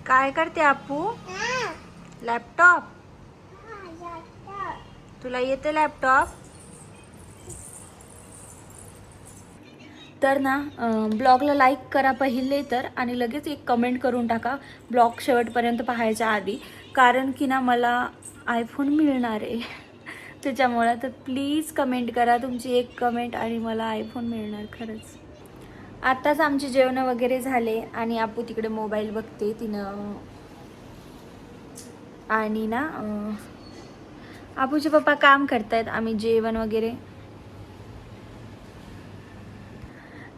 काय करते आपू? लॅपटॉप? तुला येते लॅपटॉप? तर ना ब्लॉगला लाईक करा पहिले तर, आणि लगेच एक कमेंट करून टाका ब्लॉग शेवटपर्यंत पाहायच्या आधी, कारण की ना मला आयफोन मिळणार आहे त्याच्यामुळं. तर प्लीज कमेंट करा तुमची एक कमेंट आणि मला आयफोन मिळणार खरंच. आत्ताच आमचे जेवण वगैरे झाले आणि आपू तिकडे मोबाईल बघते तिनं. आणि ना आपूचे पप्पा काम करतायत, आम्ही जेवण वगैरे.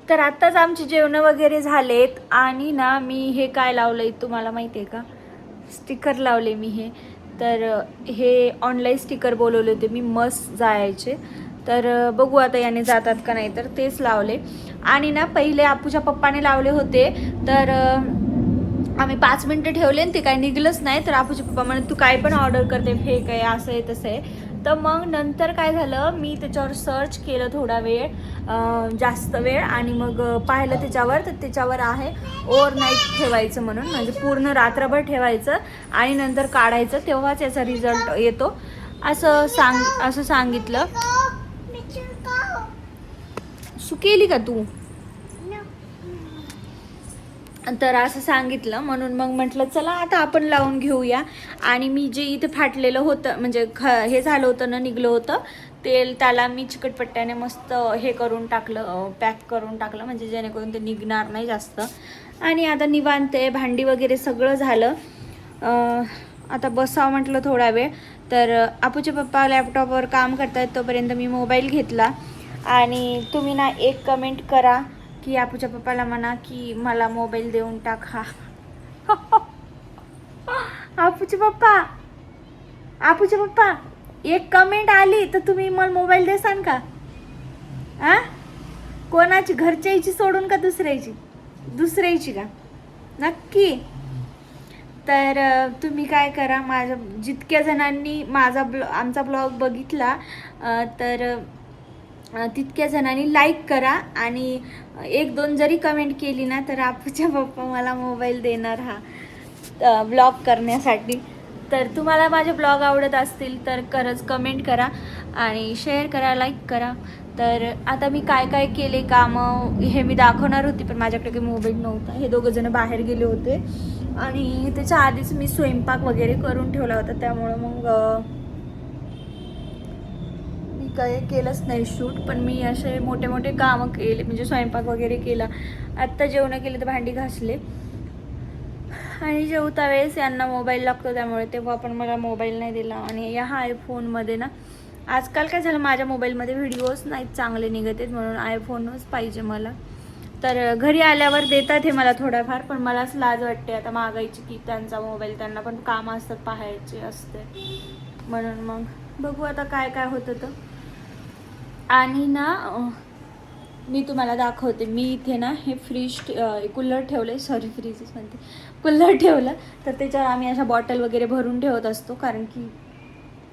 तर आत्ताच आमचे जेवण वगैरे झालेत आणि ना मी हे काय लावलंय तुम्हाला माहिती आहे का? स्टिकर लावले मी हे. तर हे ऑनलाईन स्टिकर बोलवले होते मी, मस्त जायचे. तर बघू आता याने जातात का नाही, तर तेच लावले. आणि ना पहिले आपूच्या पप्पाने लावले होते, तर आम्ही 5 मिनटं ठेवले आणि ते काही निघलंच नाही. तर आपूचे पप्पा म्हणे तू काय पण ऑर्डर करते, फेक आहे, असं आहे तसं आहे. तर मग नंतर काय झालं, मी त्याच्यावर सर्च केलं थोडा वेळ, जास्त वेळ, आणि मग पाहिलं त्याच्यावर, तर त्याच्यावर आहे ओव्हरनाईट ठेवायचं म्हणून, म्हणजे पूर्ण रात्रभर ठेवायचं आणि नंतर काढायचं, तेव्हाच याचा रिझल्ट येतो असं सांगितलं. सुकेली का तू? तर असं सांगितलं, म्हणून मग म्हटलं चला आता आपण लावून घेऊया. आणि मी जे इथे फाटलेलं होतं, म्हणजे हे झालं होतं ना, निघलं होतं तेल, त्याला मी चिकटपट्ट्याने मस्त हे करून टाकलं, पॅक करून टाकलं, म्हणजे जेणेकरून ते निघणार नाही जास्त. आणि आता निवांत आहे, भांडी वगैरे सगळं झालं. आता बसावं म्हटलं थोडा वेळ. तर आपूचे पप्पा लॅपटॉपवर काम करतायत, तोपर्यंत मी मोबाईल घेतला. आणि तुम्ही ना एक कमेंट करा की आपूच्या पप्पाला म्हणा की मला मोबाईल देऊन टाका. आपूचे पप्पा एक कमेंट आली तर तुम्ही मला मोबाईल देसान का? कोणाची, घरच्याची सोडून का दुसऱ्याची का? नक्की. तर तुम्ही काय करा, माझ्या जितक्या जणांनी आमचा ब्लॉग बघितला तर तितक्या जणांनी लाईक करा, आणि 1-2 जरी कमेंट केली ना, तर आपूच्या पप्पा मला मोबाईल देणार हा ब्लॉग करण्यासाठी. तर तुम्हाला माझे ब्लॉग आवडत असतील तर खरंच कमेंट करा आणि शेअर करा, लाईक करा. तर आता मी काय काय केले कामं हे मी दाखवणार होती, पण माझ्याकडे काही मोबाईल नव्हता. हे दोघं जण बाहेर गेले होते आणि त्याच्या आधीच मी स्वयंपाक वगैरे करून ठेवला होता, त्यामुळं मग मी काही केलंच नाही शूट. पण मी असे मोठे मोठे कामं केले, म्हणजे स्वयंपाक वगैरे केला, आत्ता जेवण केले, तर भांडी घासले. आणि जेवता वेळेस यांना मोबाईल लागतो, त्यामुळे तेव्हा पण मला मोबाईल नाही दिला. आणि या आयफोनमध्ये ना आजकाल काय झालं, माझ्या मोबाईलमध्ये व्हिडिओज नाहीत चांगले निघत आहेत, म्हणून आयफोनच पाहिजे मला. तर घरी आल्यावर देतात हे मला थोडाफार, पण मला असं लाज वाटते आता मागायची की त्यांचा मोबाईल, त्यांना पण कामं असतात, पाहायचे असते, म्हणून मग बघू आता काय काय होतं. तर आणि ना मी तुम्हाला दाखवते, मी इथे ना हे कूलर ठेवलं, सॉरी फ्रीजच म्हणते, कूलर ठेवलं. तर त्याच्यावर आम्ही अशा बॉटल वगैरे भरून ठेवत असतो, कारण की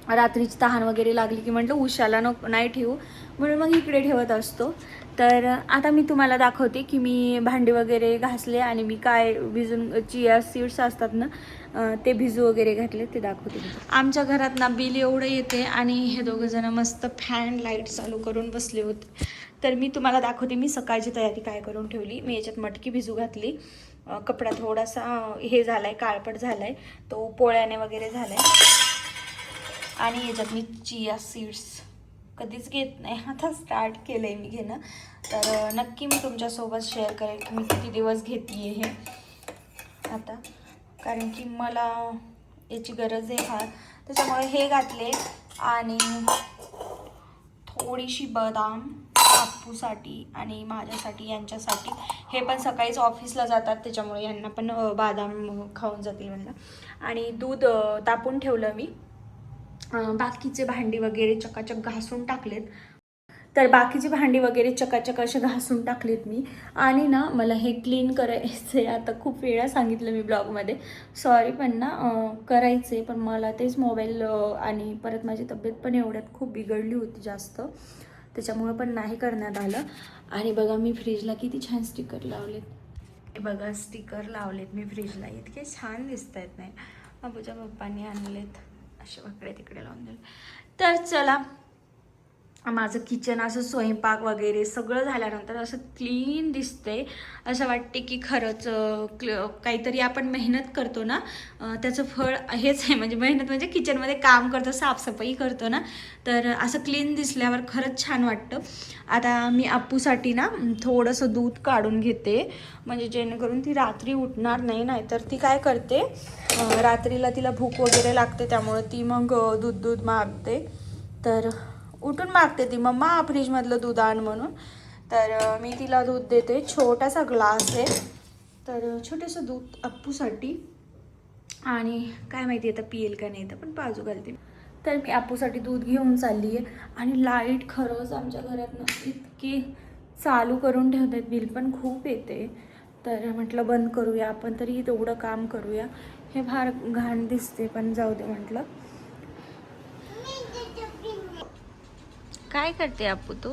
रात्रीची तहान वगैरे लागली की म्हटलं उशाला नाही ठेवू, म्हणून मग इकडे ठेवत असतो. तर आता मी तुम्हाला दाखवते की मी भांडी वगैरे घासले आणि मी काय चिया सीड्स असतात ना, ते भिजू वगैरे घातले, ते दाखवते. आमच्या घरात ना बिल एवढं येते आणि हे दोघं जण मस्त फॅन लाईट चालू करून बसले होते. तर मी तुम्हाला दाखवते मी सकाळची तयारी काय करून ठेवली. मी याच्यात मटकी भिजू घातली, कपडा थोडासा हे झालाय, काळपट झालाय, तो पोळ्याने वगैरे झालाय. आणि याच्यात मी चिया सीड्स कधीच घेत नाही, आता स्टार्ट केलंय मी घेणं. तर नक्की मी तुमच्यासोबत शेअर करेल की मी किती दिवस घेतली हे आता, कारण की मला याची गरज आहे फार, त्याच्यामुळे हे घातले. आणि थोडीशी बदाम आपूसाठी आणि माझ्यासाठी, यांच्यासाठी. हे पण सकाळीच ऑफिसला जातात, त्याच्यामुळे यांना पण बदाम खाऊन जातील म्हणलं. आणि दूध तापून ठेवलं मी. बाकीचे भांडी वगैरे चकाचक घासून टाकलेत. तर बाकीची भांडी वगैरे चकाचक असे घासून टाकलेत मी. आणि ना मला हे क्लीन करायचं आहे, आता खूप वेळा सांगितलं मी ब्लॉगमध्ये, सॉरी, पण ना करायचं आहे, पण मला तेच मोबाईल आणि परत माझी तब्येत पण एवढ्यात खूप बिघडली होती जास्त, त्याच्यामुळं पण नाही करण्यात आलं. आणि बघा मी फ्रीजला किती छान स्टिकर लावलेत. हे बघा स्टिकर लावलेत मी फ्रीजला, इतके छान दिसत आहेत. नाही अबूच्या पप्पांनी आणलेत असे वाकडे तिकडे लावून दिले. तर चला, माझं किचन असं स्वयंपाक वगैरे सगळं झाल्यानंतर असं क्लीन दिसते. असं वाटते की खरंच काहीतरी आपण मेहनत करतो ना, त्याचं फळ हेच आहे. म्हणजे मेहनत म्हणजे किचनमध्ये काम करतो, साफसफाई करतो ना, तर असं क्लीन दिसल्यावर खरंच छान वाटतं. आता मी अप्पूसाठी ना थोडंसं दूध काढून घेते, म्हणजे जेणेकरून ती रात्री उठणार नाही. नाहीतर ती काय करते, रात्रीला तिला भूक वगैरे लागते, त्यामुळे ती मग दूध मागते. तर उठून मागते ती, मम्मा फ्रीजमधलं दूध आण म्हणून. तर मी तिला दूध देते, छोटासा ग्लास आहे. तर छोटंसं दूध अप्पूसाठी, आणि काय माहिती आता पिईल का नाही, तर पण बाजू घालते. तर मी अप्पूसाठी दूध घेऊन चालली आहे. आणि लाईट खरंच आमच्या घरात ना इतकी चालू करून ठेवतात, बिल पण खूप येते. तर म्हटलं बंद करूया आपण, तरी तेवढं काम करूया. हे फार घाण दिसते, पण जाऊ दे म्हटलं. काय करते अप्पू तू?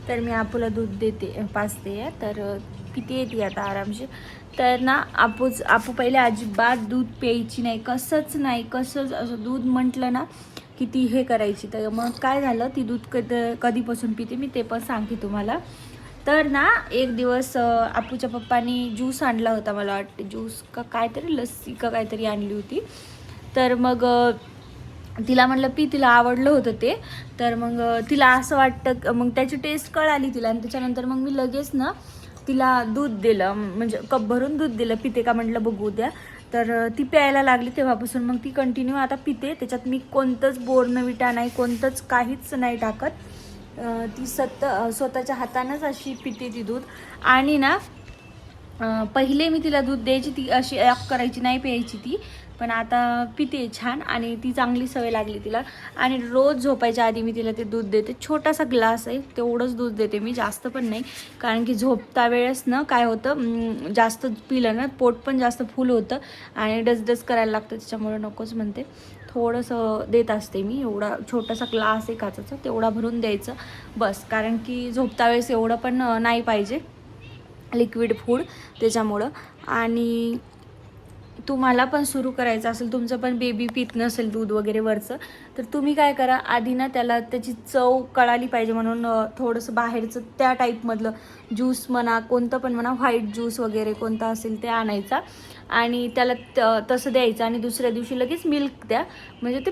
तर मी अप्पूला दूध देते, पाजते. तर किती येते आता आरामशी. तर ना अप्पू पहिले अजिबात दूध प्यायची नाही, कसंच असं दूध म्हटलं ना की ती हे करायची. तर मग काय झालं, ती दूध कधीपासून पिते मी ते पण सांगते तुम्हाला. तर ना एक दिवस अप्पूच्या पप्पानी ज्यूस आणला होता, मला वाटते ज्यूस का काहीतरी, लस्सी का काहीतरी आणली होती. तर मग तिला म्हणलं पी, तिला आवडलं होतं ते. तर मग तिला असं वाटतं, मग त्याची टेस्ट कळाली तिला. आणि त्याच्यानंतर मग मी लगेच ना तिला दूध दिलं, म्हणजे कप भरून दूध दिलं. पिते का म्हटलं बघू द्या. तर ती प्यायला लागली. तेव्हापासून मग ती कंटिन्यू आता पिते. त्याच्यात मी कोणतंच बोर्नविटा नाही, कोणतंच काहीच नाही टाकत. ती स्वतःच्या हातानंच अशी पिते ती दूध. आणि ना पहिले मी तिला दूध द्यायची, ती अशी ॲप करायची, नाही प्यायची ती. पण आता पिते छान, आणि ती चांगली सवय लागली तिला. आणि रोज झोपायच्या आधी मी तिला ते दूध देते. छोटासा ग्लास आहे, तेवढंच दूध देते मी, जास्त पण नाही. कारण की झोपता वेळेस ना काय होतं, जास्त पिलं ना पोट पण जास्त फुल होतं आणि डसडस करायला लागतं, त्याच्यामुळे नकोच म्हणते. थोडंसं देत असते मी, एवढा छोटासा ग्लास आहे काचाचा, तेवढा भरून द्यायचं बस. कारण की झोपता वेळेस एवढं पण नाही पाहिजे लिक्विड फूड, त्याच्यामुळं. आणि तुम्हाला पण सुरू करायचं असेल, तुमचं पण बेबी पित नसेल दूध वगैरे वरचं, तर तुम्ही काय करा, आधी ना त्याला त्याची चव कळाली पाहिजे म्हणून थोडंसं बाहेरचं त्या टाईपमधलं ज्यूस म्हणा, कोणतं पण म्हणा, व्हाईट ज्यूस वगैरे कोणता असेल ते आणायचा आणि त्याला तसं द्यायचं. आणि दुसऱ्या दिवशी लगेच मिल्क द्या, म्हणजे ते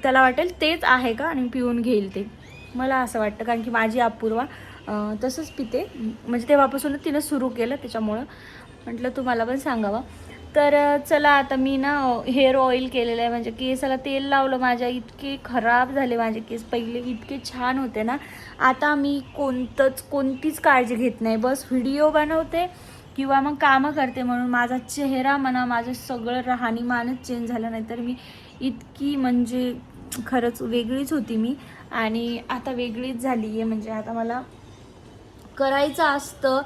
त्याला वाटेल तेच आहे का, आणि पिऊन घेईल ते. मला असं वाटतं, कारण की माझी अपूर्वा तसंच पिते, म्हणजे तेव्हापासूनच तिनं सुरू केलं, त्याच्यामुळं म्हटलं तुम्हाला पण सांगावं. तर चला, आता मी ना हेअर ऑइल केलेलं आहे, म्हणजे केसाला तेल लावलं. माझ्या इतके खराब झाले माझे केस, पहिले इतके छान होते ना. आता मी कोणतीच काळजी घेत नाही, बस व्हिडिओ बनवते किंवा मग कामं करते, म्हणून माझा चेहरा म्हणा, माझं सगळं राहणीमानच चेंज झालं. नाही तर मी इतकी म्हणजे खरंच वेगळीच होती मी, आणि आता वेगळीच झाली आहे. म्हणजे आता मला करायचं असतं,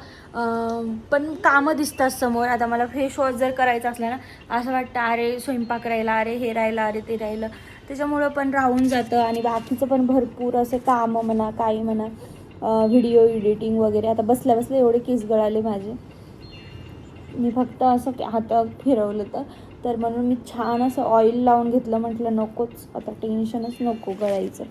पण कामं दिसतात समोर. आता मला फेस वॉश जर करायचं असलं ना, असं वाटतं अरे स्वयंपाक राहिला, अरे हे राहिलं, अरे ते राहिलं, त्याच्यामुळं पण राहून जातं. आणि बाकीचं पण भरपूर असे कामं म्हणा, काही म्हणा, व्हिडिओ एडिटिंग वगैरे. आता बसल्या बसल्या एवढे केस गळाले माझे, मी फक्त असं हातात फिरवलं तर म्हणून मी छान असं ऑइल लावून घेतलं. म्हटलं नकोच, आता टेन्शनच नको गळायचं.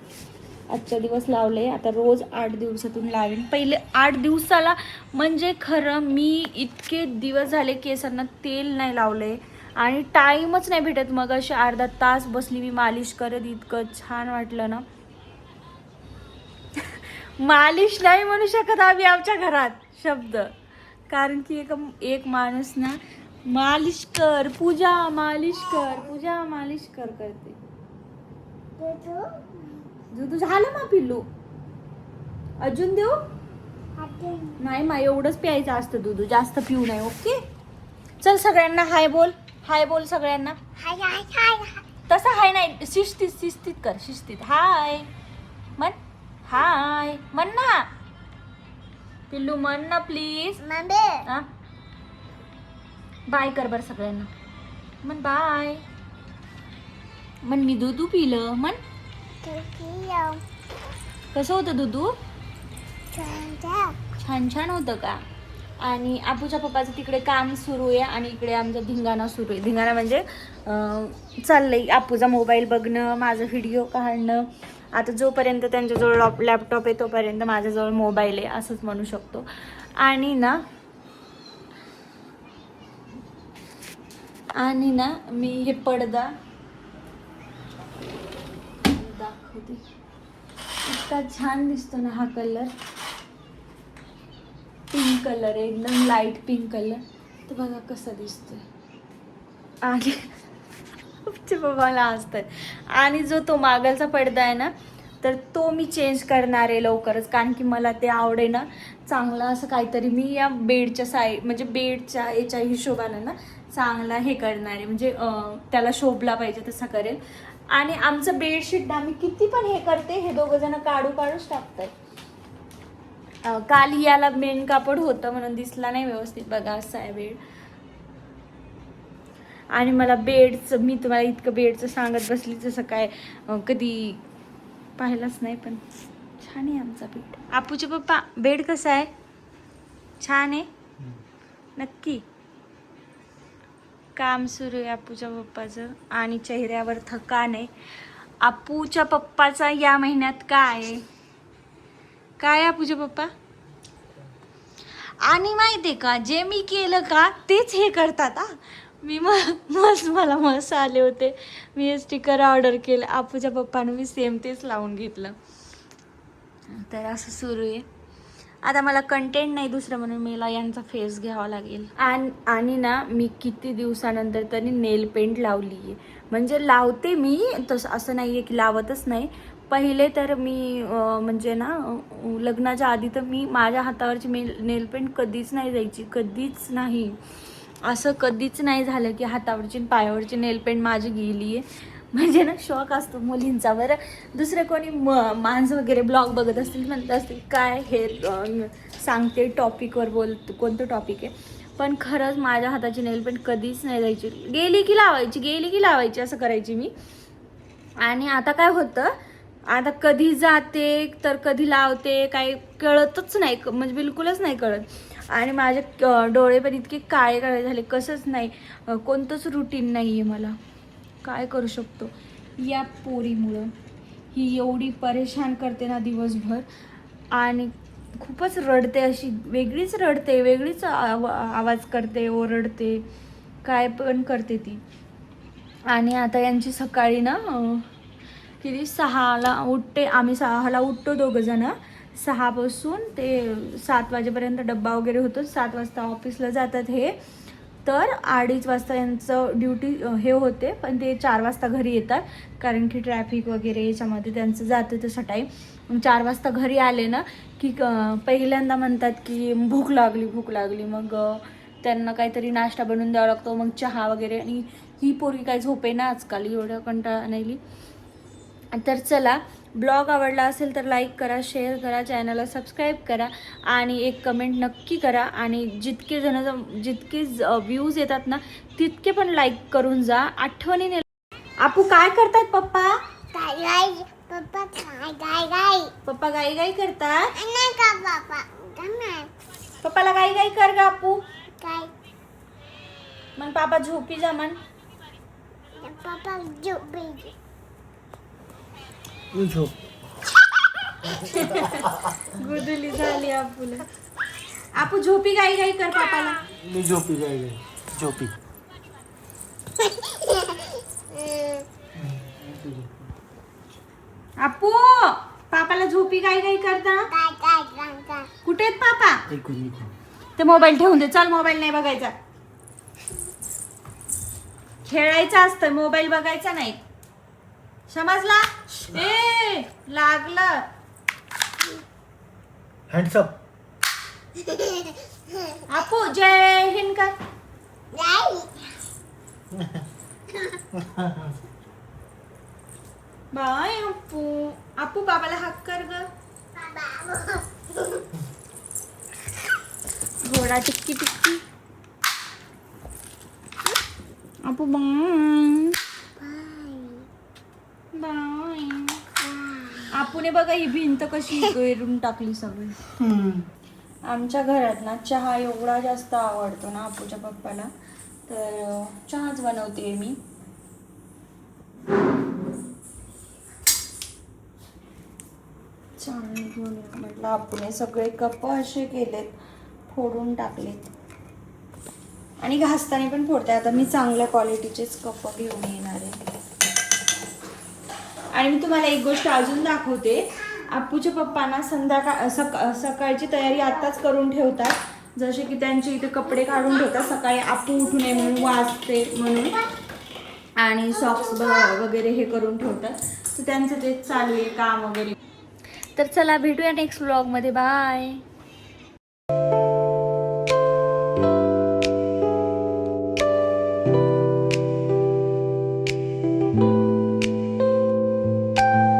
आजच्या दिवस लावले, आता रोज 8 दिवसातून लावेन. पहिले 8 दिवसाला, म्हणजे खरं मी इतके दिवस झाले केसांना तेल नाही लावले आणि टाईमच नाही भेटत. मग अशी अर्धा तास बसली मी मालिश करत, इतकं छान वाटलं ना. मालिश नाही म्हणू शकत आम्ही आमच्या घरात शब्द, कारण की एक माणूस ना मालिश कर पूजा, मालिश कर पूजा, मालिश कर करते. दूध झालं मा पिल्लू, अजून देऊ? नाही मा, एवढंच प्यायचं असतं दूध, जास्त पिऊ नाही. ओके, चल सगळ्यांना हाय बोल, हाय बोल सगळ्यांना. तसं हाय नाही, शिस्तीत कर, शिस्तीत हाय म्हण, हाय म्हण ना पिल्लू, म्हण ना प्लीज. बाय कर बरं सगळ्यांना, म्हण बाय, म्हण मी दूध पिलं, म्हण. कसं होतं दूध? छान छान होतं का? आणि आपूच्या पप्पाचं तिकडे काम सुरू आहे आणि इकडे आमचा धिंगाणा सुरू आहे. धिंगाणा म्हणजे चाललंय आपूचा मोबाईल बघणं, माझं व्हिडिओ काढणं. आता जोपर्यंत त्यांच्याजवळ लॅपटॉप आहे तोपर्यंत माझ्याजवळ मोबाईल आहे असंच म्हणू शकतो. आणि ना मी हे पडदा दाखवते, इतका छान दिसतो ना हा कलर. पिंक कलर आहे, एकदम लाईट पिंक कलर. तर बघा कसा दिसतोय. आणि बाबाला असतात. आणि जो तो मागलचा पडदा आहे ना, तर तो मी चेंज करणार आहे लवकरच, कारण की मला ते आवडे ना चांगला असं काहीतरी. मी या बेडच्या म्हणजे बेडच्या याच्या हिशोबानं ना चांगला हे करणार आहे, म्हणजे त्याला शोभला पाहिजे तसा करेल. आणि आमचं बेडशीट ना मी किती पण हे करते, हे दोघं जण काढूच टाकतात. काल याला मेन कापड होतं म्हणून दिसला नाही व्यवस्थित. बघा असं आहे बेड. आणि मला बेडचं, मी तुम्हाला इतकं बेडचं सांगत बसली जसं काय कधी पाहिलंच नाही, पण छान आहे आमचा बेड. आपूचे पप्पा बेड कसा आहे? छान आहे नक्की. काम सुरू आहे आपूच्या पप्पाचं आणि चेहऱ्यावर थकान आहे. आपूच्या पप्पाचा या महिन्यात काय आपूचे पप्पा? आणि माहितीये का, जे मी केलं का तेच हे करतात. मला आले होते, मी हे स्टिकर ऑर्डर केलं. आपूच्या पप्पानं मी सेम तेच लावून घेतलं. तर असं सुरू आहे. आता मला कंटेंट नाही दुसरं म्हणून मला यांचा फेस घ्यावा लागेल. आणि ना मी किती दिवसानंतर तरी नेल पेंट लावली आहे. म्हणजे लावते मी तसं, असं नाही आहे की लावतच नाही. पहिले तर मी म्हणजे ना लग्नाच्या आधी तर मी माझ्या हातावरची नेल पेंट कधीच नाही जायची, कधीच नाही. असं कधीच नाही झालं की हातावरची पायावरची नेल पेंट माझी गेली आहे. म्हणजे ना शौक असतो मुलींचा. बरं दुसरे कोणी माणसं वगैरे ब्लॉग बघत असतील, म्हणत असतील काय हे सांगते टॉपिकवर बोलतो, कोणतं टॉपिक आहे. पण खरंच माझ्या हाताची नेल पेंट कधीच नाही जायची. गेली की लावायची असं करायची मी. आणि आता काय होतं, आता कधी जाते तर कधी लावते, काही कळतच नाही, म्हणजे बिलकुलच नाही कळत. आणि माझे डोळे पण इतके काळे झाले, कसंच नाही, कोणतंच रुटीन नाही आहे मला. काय करू शकतो या पोरीमुळं. ही एवढी परेशान करते ना दिवसभर, आणि खूपच रडते, अशी वेगळीच रडते, वेगळीच आवाज करते, ओरडते, काय पण करते ती. आणि आता यांची सकाळी ना किती 6ला उठते, आम्ही 6ला उठतो दोघं जण. 6पासून ते 7 वाजेपर्यंत डब्बा वगैरे होतो. 7 वाजता ऑफिसला जातात हे. तर 2:30 वाजता यांचं ड्युटी हे होते, पण ते 4 वाजता घरी येतात, कारण की ट्रॅफिक वगैरे याच्यामध्ये त्यांचं जातं तसं टाईम. 4 वाजता घरी आले ना की पहिल्यांदा म्हणतात की भूक लागली. मग त्यांना काहीतरी नाश्ता बनवून द्यावा लागतो, मग चहा वगैरे. आणि ही पोरगी काय झोपे ना आजकाल, एवढं कंटाळा नाही. तर चला, ब्लॉग आवडला असेल तर लाईक करा, शेअर करा, चॅनलला सबस्क्राईब करा आणि एक कमेंट नक्की करा. आणि जितके व्ह्यूज येतात ना तितके पण लाईक करून जा, आठवणीने. आपू काय करतात पप्पा? पप्पा गाई करतात. पप्पाला गाई कर गा आपू. मग पापा झोपी जा मन. झोप. गुदुली झाली आपूला. आपू झोपी गाई कर पापाला. मी झोपी गाई झोपी. आपू पापाला झोपी गाई करता. कुठे आहेत पापा? ते मोबाईल ठेवून दे. चल, मोबाईल नाही बघायचा, खेळायचं असतं, मोबाईल बघायचा नाही, समजला? ए लागलं. Hands up. आपू जय हिंद कर. बाय आपू बाबाला हाक कर ग. घोडा टिक्की आपू बाय. आपुने बघा ही भिंत कशी करून टाकली सगळी. आमच्या घरात ना चहा एवढा जास्त आवडतो ना आपूच्या पप्पाला, तर चहाच बनवते मी. चहा घेऊन म्हटलं आपूने सगळे कप असे केलेत, फोडून टाकलेत आणि घासताना पण फोडते. आता मी चांगल्या क्वालिटीचेच कप घेऊन येणार आहे. आणि मी तुम्हाला एक गोष्ट अजून दाखवते. आपूच्या पप्पांना सकाळची तयारी आत्ताच करून ठेवतात, जसे की त्यांचे इथे कपडे काढून ठेवतात, सकाळी आपू उठू नये म्हणून, वाजते म्हणून, आणि सॉक्स वगैरे हे करून ठेवतात. तर त्यांचं ते चालू आहे काम वगैरे. तर चला भेटूया नेक्स्ट व्लॉगमध्ये. बाय.